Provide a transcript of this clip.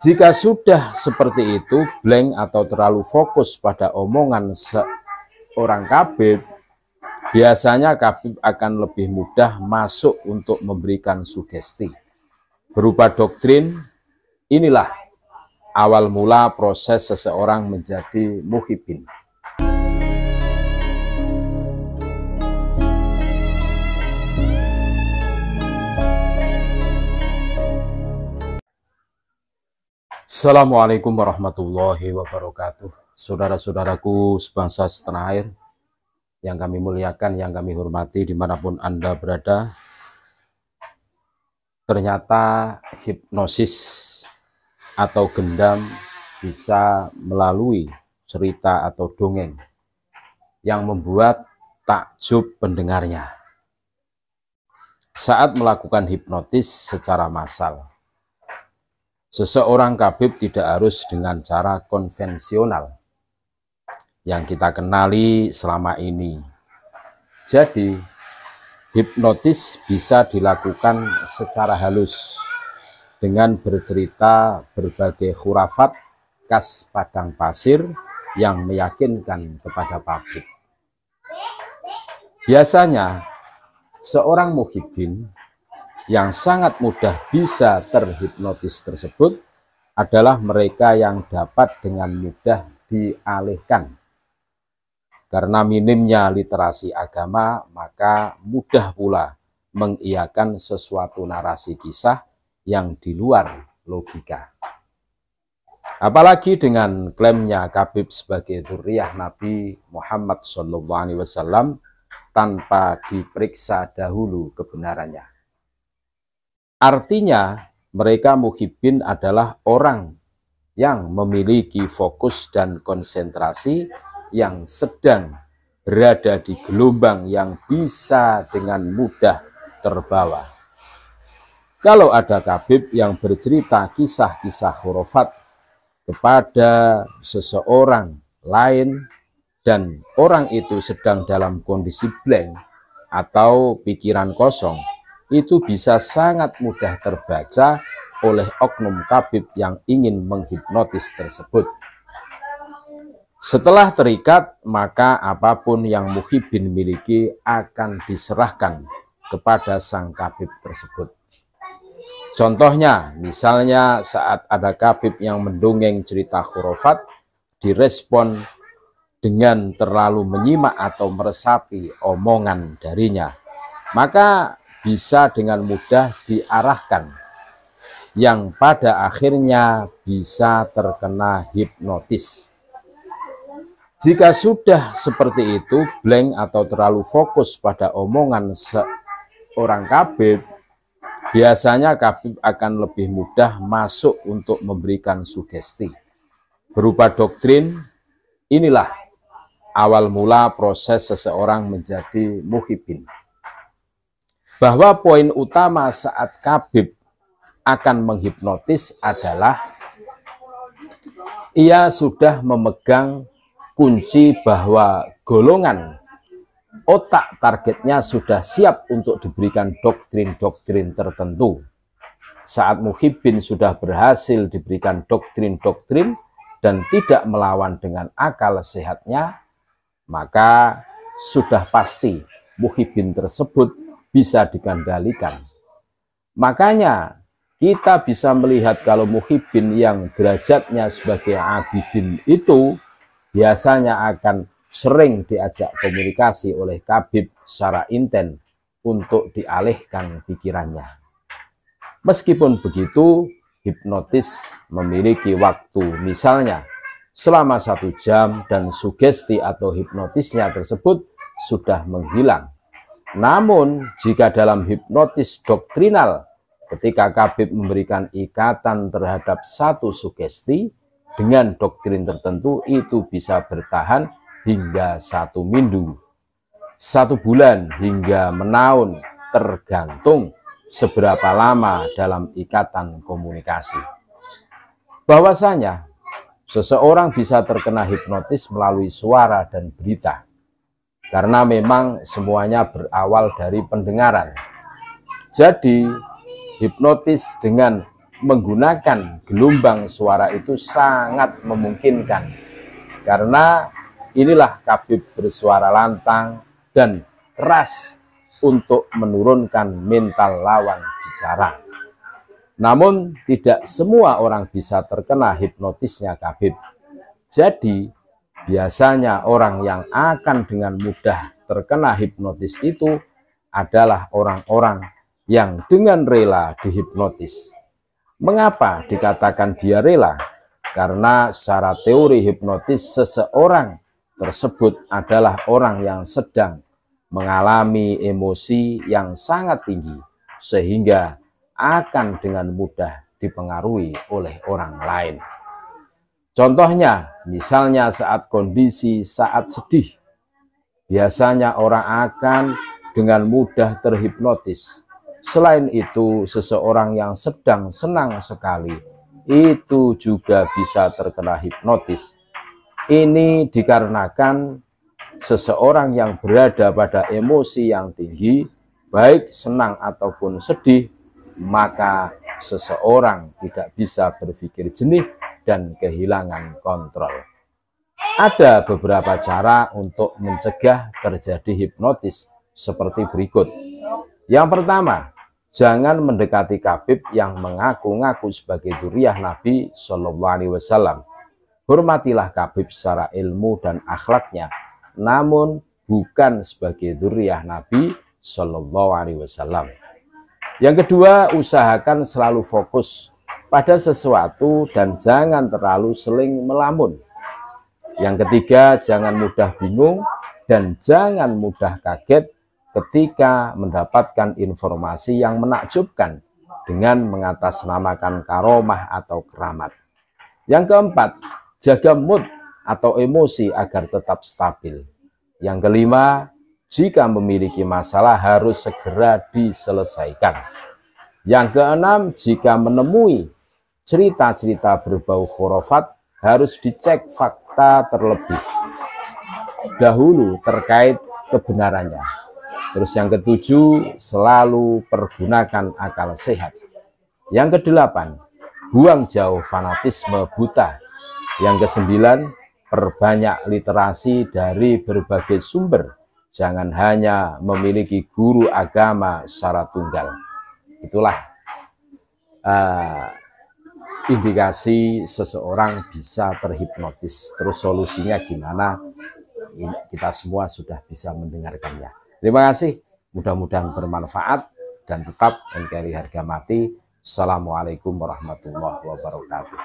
Jika sudah seperti itu, blank atau terlalu fokus pada omongan seorang kabib, biasanya kabib akan lebih mudah masuk untuk memberikan sugesti berupa doktrin. Inilah awal mula proses seseorang menjadi muhibbin. Assalamualaikum warahmatullahi wabarakatuh. Saudara-saudaraku sebangsa setanah air yang kami muliakan, yang kami hormati dimanapun Anda berada. Ternyata hipnosis atau gendam bisa melalui cerita atau dongeng yang membuat takjub pendengarnya saat melakukan hipnotis secara massal. Seseorang kabib tidak harus dengan cara konvensional yang kita kenali selama ini. Jadi, hipnotis bisa dilakukan secara halus dengan bercerita berbagai khurafat khas padang pasir yang meyakinkan kepada publik. Biasanya, seorang muhibbin yang sangat mudah bisa terhipnotis tersebut adalah mereka yang dapat dengan mudah dialihkan. Karena minimnya literasi agama, maka mudah pula mengiyakan sesuatu narasi kisah yang di luar logika. Apalagi dengan klaimnya kabib sebagai dzurriyyah Nabi Muhammad SAW tanpa diperiksa dahulu kebenarannya. Artinya, mereka muhibbin adalah orang yang memiliki fokus dan konsentrasi yang sedang berada di gelombang yang bisa dengan mudah terbawa. Kalau ada kabib yang bercerita kisah-kisah khurafat kepada seseorang lain dan orang itu sedang dalam kondisi blank atau pikiran kosong, itu bisa sangat mudah terbaca oleh oknum kabib yang ingin menghipnotis tersebut. Setelah terikat, maka apapun yang muhibbin miliki akan diserahkan kepada sang kabib tersebut. Contohnya, misalnya saat ada kabib yang mendongeng cerita khurafat, direspon dengan terlalu menyimak atau meresapi omongan darinya, maka bisa dengan mudah diarahkan, yang pada akhirnya bisa terkena hipnotis. Jika sudah seperti itu, blank atau terlalu fokus pada omongan seorang kabib, biasanya kabib akan lebih mudah masuk untuk memberikan sugesti berupa doktrin. Inilah awal mula proses seseorang menjadi muhibbin. Bahwa poin utama saat kabib akan menghipnotis adalah ia sudah memegang kunci bahwa golongan otak targetnya sudah siap untuk diberikan doktrin-doktrin tertentu. Saat muhibbin sudah berhasil diberikan doktrin-doktrin dan tidak melawan dengan akal sehatnya, maka sudah pasti muhibbin tersebut bisa dikendalikan. Makanya kita bisa melihat kalau muhibbin yang derajatnya sebagai abidin itu biasanya akan sering diajak komunikasi oleh kabib secara intens untuk dialihkan pikirannya. Meskipun begitu, hipnotis memiliki waktu, misalnya selama 1 jam, dan sugesti atau hipnotisnya tersebut sudah menghilang. Namun, jika dalam hipnotis doktrinal, ketika kabib memberikan ikatan terhadap satu sugesti dengan doktrin tertentu, itu bisa bertahan hingga 1 minggu, 1 bulan, hingga menahun, tergantung seberapa lama dalam ikatan komunikasi. Bahwasanya, seseorang bisa terkena hipnotis melalui suara dan berita, karena memang semuanya berawal dari pendengaran. Jadi, hipnotis dengan menggunakan gelombang suara itu sangat memungkinkan, karena inilah Khabib bersuara lantang dan keras untuk menurunkan mental lawan bicara. Namun tidak semua orang bisa terkena hipnotisnya Khabib. Jadi biasanya orang yang akan dengan mudah terkena hipnotis itu adalah orang-orang yang dengan rela dihipnotis. Mengapa dikatakan dia rela? Karena secara teori hipnotis seseorang tersebut adalah orang yang sedang mengalami emosi yang sangat tinggi, sehingga akan dengan mudah dipengaruhi oleh orang lain. Contohnya, misalnya saat sedih, biasanya orang akan dengan mudah terhipnotis. Selain itu, seseorang yang sedang senang sekali, itu juga bisa terkena hipnotis. Ini dikarenakan seseorang yang berada pada emosi yang tinggi, baik senang ataupun sedih, maka seseorang tidak bisa berpikir jernih dan kehilangan kontrol. Ada beberapa cara untuk mencegah terjadi hipnotis seperti berikut. Yang pertama, jangan mendekati Khabib yang mengaku-ngaku sebagai dzurriyyah Nabi Shallallahu Alaihi Wasallam. Hormatilah Khabib secara ilmu dan akhlaknya, namun bukan sebagai dzurriyyah Nabi Shallallahu Alaihi Wasallam. Yang kedua, usahakan selalu fokus pada sesuatu dan jangan terlalu sering melamun. Yang ketiga, jangan mudah bingung dan jangan mudah kaget ketika mendapatkan informasi yang menakjubkan dengan mengatasnamakan karomah atau keramat. Yang keempat, jaga mood atau emosi agar tetap stabil. Yang kelima, jika memiliki masalah harus segera diselesaikan. Yang keenam, jika menemui cerita-cerita berbau khurafat, harus dicek fakta terlebih dahulu terkait kebenarannya. Terus yang ketujuh, selalu pergunakan akal sehat. Yang kedelapan, buang jauh fanatisme buta. Yang kesembilan, perbanyak literasi dari berbagai sumber. Jangan hanya memiliki guru agama secara tunggal. Itulah indikasi seseorang bisa terhipnotis. Terus solusinya gimana? Kita semua sudah bisa mendengarkannya. Terima kasih, mudah-mudahan bermanfaat dan tetap NKRI harga mati. Assalamualaikum warahmatullahi wabarakatuh.